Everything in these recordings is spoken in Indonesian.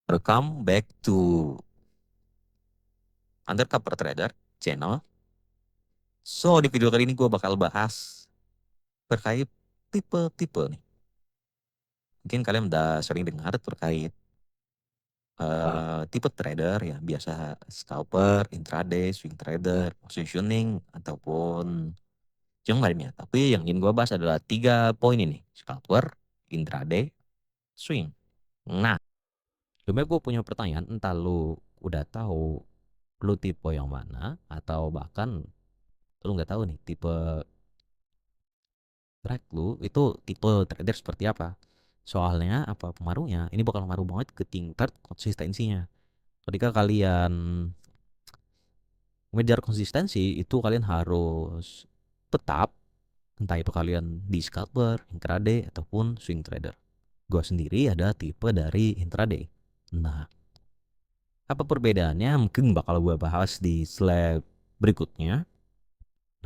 Welcome back to Undercover Trader channel. So, di video kali ini gue bakal bahas terkait tipe-tipe nih. Mungkin kalian udah sering dengar terkait tipe trader ya, biasa scalper, intraday, swing trader, positioning, ataupun yang lainnya. Tapi yang ingin gue bahas adalah 3 poin ini. Scalper, intraday, swing. Nah, sebenarnya gue punya pertanyaan, entah lu udah tahu lu tipe yang mana, atau bahkan lu nggak tahu nih tipe track lu itu tipe trader seperti apa. Soalnya apa pengaruhnya? Ini bakal ngaruh banget ke tingkat konsistensinya. Ketika kalian mengejar konsistensi, itu kalian harus tetap, entah itu kalian di scalper, intraday, ataupun swing trader. Gue sendiri ada tipe dari intraday. Nah, apa perbedaannya? Mungkin bakal gue bahas di slide berikutnya.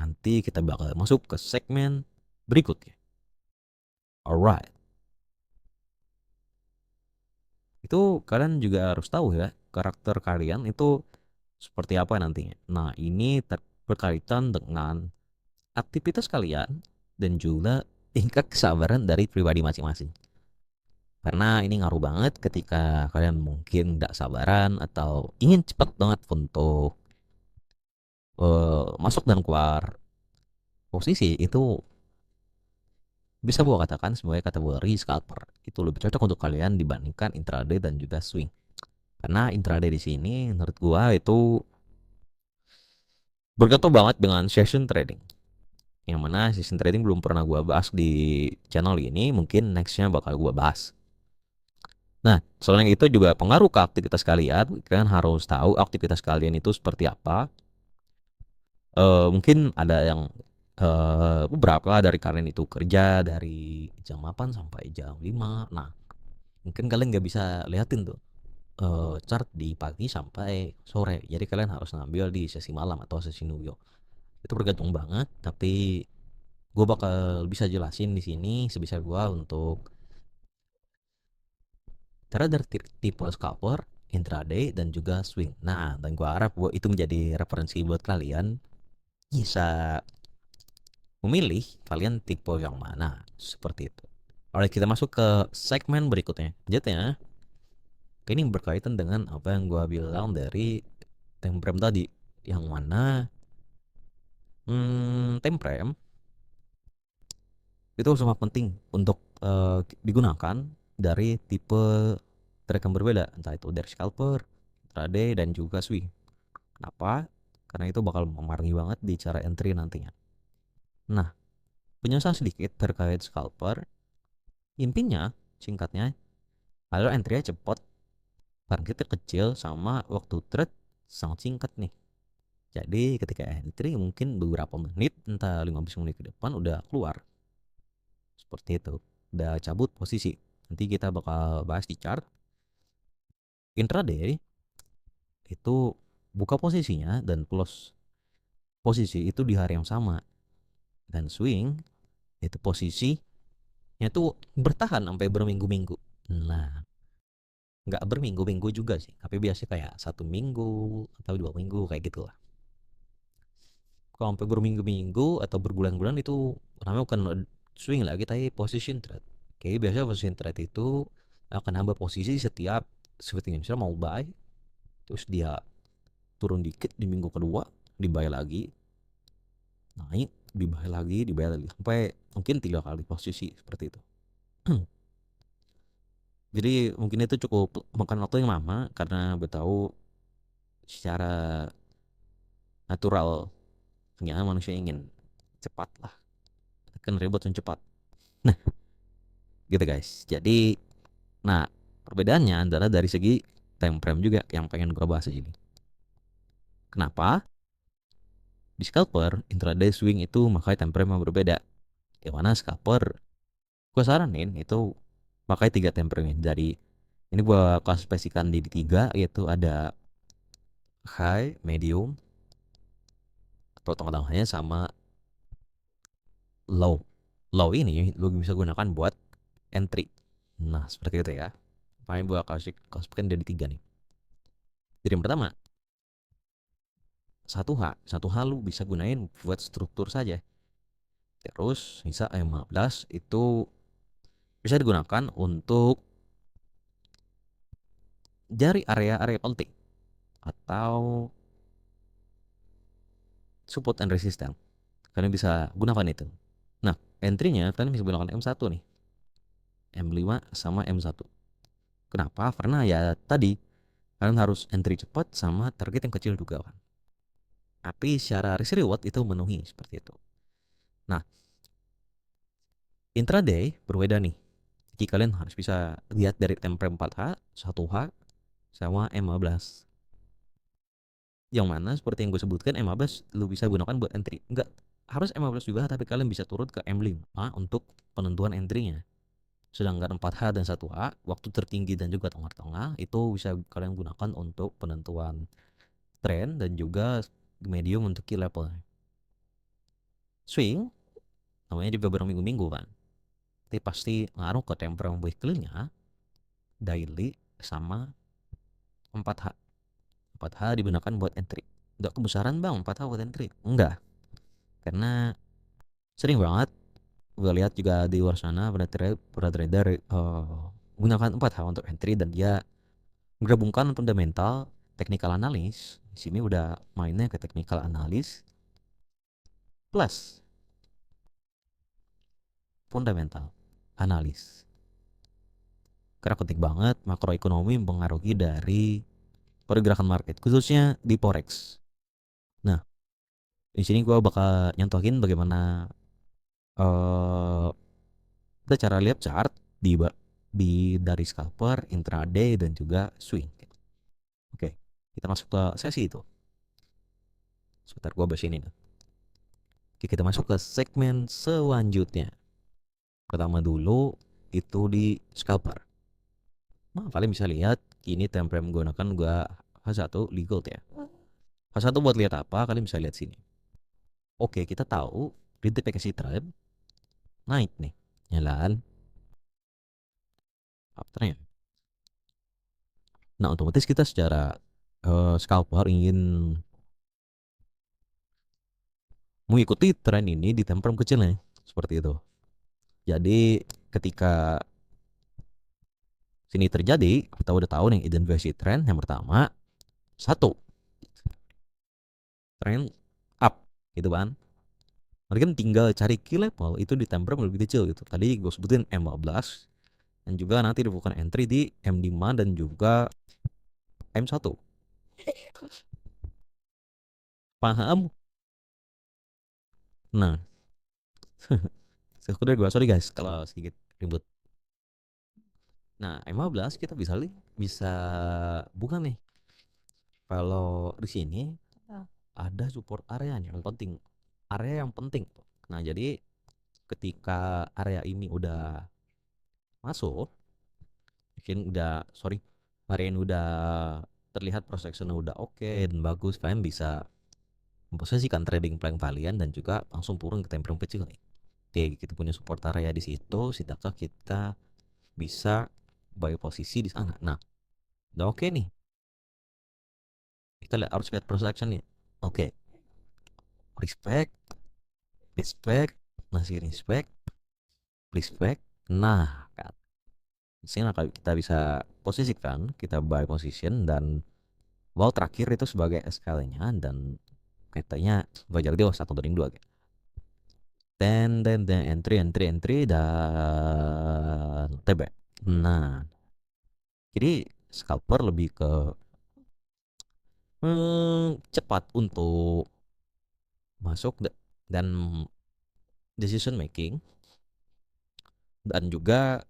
Nanti kita bakal masuk ke segmen berikutnya. Alright. Itu kalian juga harus tahu ya, karakter kalian itu seperti apa nantinya. Nah, ini berkaitan dengan aktivitas kalian dan juga tingkat kesabaran dari pribadi masing-masing. Karena ini ngaruh banget ketika kalian mungkin tidak sabaran atau ingin cepat banget untuk masuk dan keluar posisi, itu bisa gua katakan sebagai kategori scalper. Itu lebih cocok untuk kalian dibandingkan intraday dan juga swing. Karena intraday di sini menurut gua itu bergantung banget dengan session trading. Yang mana session trading belum pernah gua bahas di channel ini, mungkin nextnya bakal gua bahas. Nah, selain itu juga pengaruh ke aktivitas kalian. Kalian harus tahu aktivitas kalian itu seperti apa. Mungkin ada yang beberapa dari kalian itu kerja dari jam 8 sampai jam 5. Nah, mungkin kalian nggak bisa liatin tuh chart di pagi sampai sore. Jadi kalian harus ngambil di sesi malam atau sesi New York. Itu bergantung banget, tapi gue bakal bisa jelasin di sini sebisa gue untuk cara dari tipe scalper, intraday, dan juga swing. Nah, dan gue harap gue itu menjadi referensi buat kalian bisa memilih kalian tipe yang mana, seperti itu. Oke, kita masuk ke segmen berikutnya. Lanjutnya, ini berkaitan dengan apa yang gue bilang dari time frame tadi, yang mana time frame itu sangat penting untuk digunakan dari tipe track yang berbeda, entah itu dari scalper, intraday, dan juga swing. Kenapa? Karena itu bakal mempengaruhi banget di cara entry nantinya. Nah, penjelasan sedikit terkait scalper. Intinya, singkatnya, adalah entry-nya cepat, targetnya kecil, sama waktu trade sangat singkat nih. Jadi ketika entry mungkin beberapa menit, entah 15 menit ke depan udah keluar. Seperti itu. Udah cabut posisi. Nanti kita bakal bahas di chart. Intraday itu buka posisinya dan close posisi itu di hari yang sama. Dan swing itu posisinya tuh bertahan sampai berminggu-minggu. Nah, nggak berminggu-minggu juga sih, tapi biasanya kayak 1 minggu atau 2 minggu kayak gitulah. Kalau sampai berminggu-minggu atau berbulan-bulan itu namanya bukan swing lagi, tapi position trade. Kayak biasanya position trade itu akan nambah posisi setiap seperti misalnya mau buy, terus dia turun dikit di minggu kedua, dibuy lagi, naik, dibuy lagi, dibuy lagi, sampai mungkin 3 kali posisi seperti itu. Jadi mungkin itu cukup makan waktu yang lama karena tahu secara naturalnya manusia ingin cepat lah, kan ribet dan cepat. Nah, gitu guys. Jadi, nah perbedaannya adalah dari segi time frame juga yang pengen gue bahas ini. Kenapa? Di scalper, intraday, swing itu makanya time frame yang berbeda. Yang mana scalper, gue saranin itu pakai 3 time frame dari ini gue klasifikasikan di 3, yaitu ada high, medium, atau tengah-tengahnya, sama low. Low ini lu bisa gunakan buat entry. Nah, seperti itu ya. Paling gua kasih klasifikasikan dari 3 nih. Jadi yang pertama, 1H lu bisa gunain buat struktur saja. Terus bisa M15 itu bisa digunakan untuk dari area-area penting atau support and resistance. Kalian bisa gunakan itu. Nah, entry-nya kalian bisa gunakan M1 nih. M5 sama M1. Kenapa? Karena ya tadi kalian harus entry cepat sama target yang kecil juga kan. Tapi secara risk reward itu memenuhi seperti itu. Nah, intraday berbeda nih. Jadi kalian harus bisa lihat dari time frame 4H, 1H, sama M15. Yang mana seperti yang gue sebutkan M15 lu bisa gunakan buat entry. Enggak harus M15 juga, tapi kalian bisa turun ke M5 untuk penentuan entry-nya. Sedangkan 4H dan 1H, waktu tertinggi dan juga tengah-tengah, itu bisa kalian gunakan untuk penentuan trend dan juga medium untuk key level. Swing, namanya juga berminggu-minggu kan. Tapi pasti ngaruh ke time frame weekly-nya, daily, sama 4H. 4H digunakan buat entry. Enggak kebesaran bang 4H buat entry. Enggak. Karena sering banget gue lihat juga di luar sana para trader gunakan 4H untuk entry dan dia menggabungkan fundamental, technical analysis. Di sini udah mainnya ke technical analysis plus fundamental analysis. Karena penting banget makroekonomi mempengaruhi dari pergerakan market, khususnya di forex. Nah, di sini gue bakal nyontohin bagaimana kita cara lihat chart di dari scalper, intraday dan juga swing. Oke, kita masuk ke sesi itu. Sebentar gua bahas ini. Oke, kita masuk ke segmen selanjutnya. Pertama dulu itu di scalper. Nah, kalian bisa lihat ini time frame menggunakan gua H1 legal ya. H1 buat lihat apa? Kalian bisa lihat sini. Oke, kita tahu identifikasi trend naik nih, jalan uptrend. Nah, otomatis kita secara scalper ingin mengikuti tren ini di time frame kecilnya seperti itu. Jadi ketika sini terjadi, kita udah tahu nih identifikasi tren. Yang pertama, satu, tren up gitu kan. Mereka kan tinggal cari key level itu di time frame lebih kecil gitu. Tadi gue sebutin M15 dan juga nanti dibuka entry di M5 dan juga M1. Paham? Nah, sorry guys kalau sedikit ribut. Nah, M15 kita bisa bukan nih. Kalau di sini ada support area yang penting. Area yang penting. Nah, jadi ketika area ini udah masuk, mungkin area ini udah terlihat prosesnya udah oke dan bagus, kalian bisa memposisikan trading plan kalian dan juga langsung turun ke time frame kecil nih. Oke, kita punya support area di situ, setidaknya kita bisa buy posisi di sana. Nah, udah oke nih. Kita harus lihat projection nih. Oke. Respect, masih respect. Nah, kan. Sini kita bisa posisikan, kita buy position dan bawah terakhir itu sebagai SKL-nya dan katanya wajar dia 1/2 gitu. Dan entry dan TB. Nah, jadi scalper lebih ke cepat untuk masuk dan decision making dan juga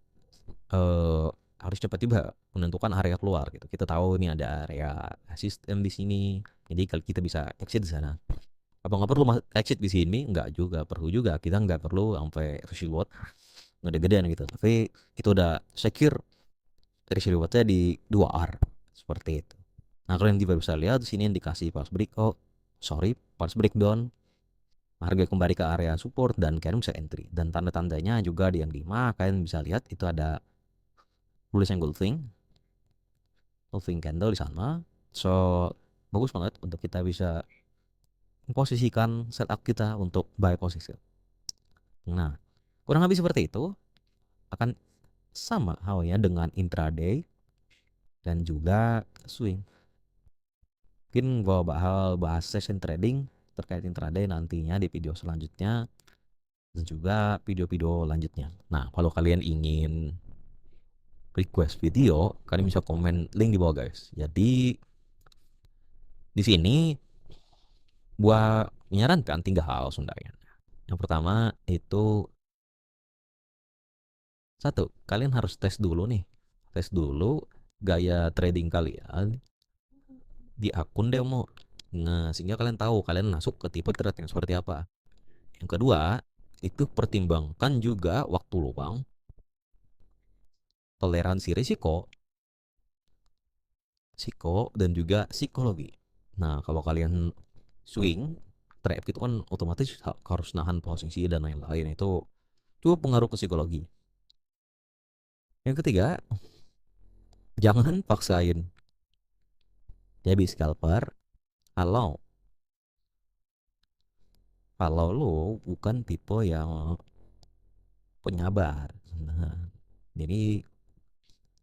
harus cepat juga menentukan area keluar gitu. Kita tahu ini ada area sistem di sini, jadi kalau kita bisa exit di sana. Apa nggak perlu exit di sini? Nggak juga, perlu juga. Kita nggak perlu sampai reward gede-gedean gitu. Tapi itu udah secure rewardnya di 2R seperti itu. Nah, kalian juga bisa lihat di sini indikasi pulse breakdown, harga kembali ke area support dan kalian bisa entry. Dan tanda-tandanya juga di yang 5 kalian bisa lihat itu ada bullish engulfing moving candle di sana. So bagus banget untuk kita bisa memposisikan setup kita untuk buy posisi. Nah, kurang lebih seperti itu, akan sama halnya dengan intraday dan juga swing. Mungkin gua bakal bahas session trading terkait intraday nantinya di video selanjutnya dan juga video-video lanjutnya. Nah, kalau kalian ingin request video, kalian bisa komen link di bawah guys. Jadi di sini gua menyarankan 3 hal sebenarnya. Yang pertama itu, satu, kalian harus tes dulu nih. Tes dulu gaya trading kalian di akun demo. Nah, sehingga kalian tahu kalian masuk ke tipe trade yang seperti apa. Yang kedua, itu pertimbangkan juga waktu luang, toleransi risiko, dan juga psikologi. Nah, kalau kalian swing, trap itu kan otomatis harus nahan posisi dan lain-lain, itu cukup pengaruh ke psikologi. Yang ketiga, jangan paksain jadi scalper kalau kalau lo bukan tipe yang penyabar. Nah, jadi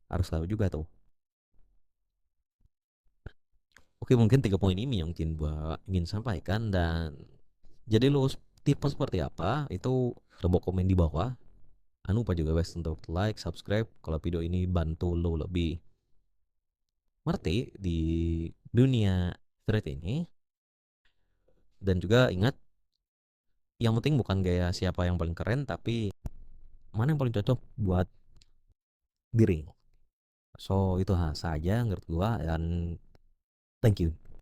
harus tahu juga tuh. Oke, mungkin 3 poin ini yang mungkin gua ingin sampaikan. Dan jadi lo tipe seperti apa itu coba komen di bawah. Anu lupa juga guys untuk like, subscribe kalau video ini bantu lo lebih ngerti di dunia trade ini. Dan juga ingat, yang penting bukan gaya siapa yang paling keren, tapi mana yang paling cocok buat diri. So itu saja menurut gua, dan thank you.